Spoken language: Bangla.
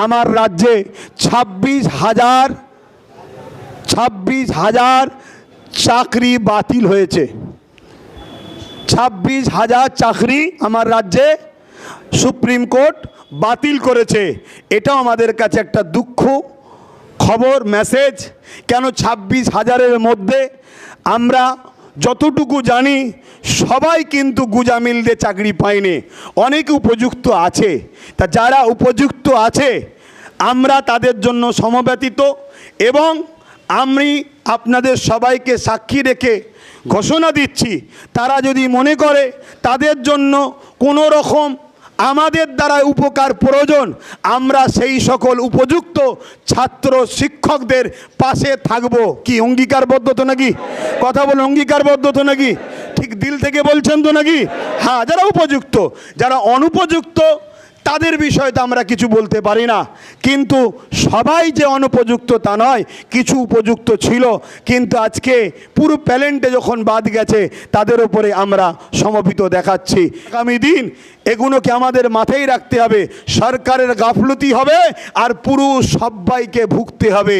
আমার রাজ্যে 26,000 চাকরি বাতিল হয়েছে। 26,000 চাকরি আমার রাজ্যে সুপ্রিম কোর্ট বাতিল করেছে। এটাও আমাদের কাছে একটা দুঃখ খবর, মেসেজ। কেন 26,000-এর মধ্যে আমরা যতটুকু জানি সবাই কিন্তু গুজামিল দিয়ে চাকরি পায়নি, অনেকে উপযুক্ত আছে। তা যারা উপযুক্ত আছে আমরা তাদের জন্য সমবেতিত, এবং আমি আপনাদের সবাইকে সাক্ষী রেখে ঘোষণা দিচ্ছি, তারা যদি মনে করে তাদের জন্য কোনো রকম আমাদের দ্বারা উপকার প্রয়োজন, আমরা সেই সকল উপযুক্ত ছাত্র শিক্ষকদের পাশে থাকব। কি অঙ্গীকারবদ্ধ তো নাকি? কথা বলে অঙ্গীকারবদ্ধ তো নাকি? ঠিক দিল থেকে বলছেন তো নাকি? হ্যাঁ, যারা উপযুক্ত, যারা অনুপযুক্ত তাদের বিষয়ে তো আমরা কিছু বলতে পারি না। কিন্তু সবাই যে অনুপযুক্ত তা নয়, কিছু উপযুক্ত ছিল, কিন্তু আজকে পুরো প্যালেন্টে যখন বাদ গেছে তাদের উপরে আমরা সমবেত দেখাচ্ছি। আগামী দিন এগুলোকে আমাদের মাথায় রাখতে হবে। সরকারের গাফলতি হবে আর পুরো সবাইকে ভুগতে হবে।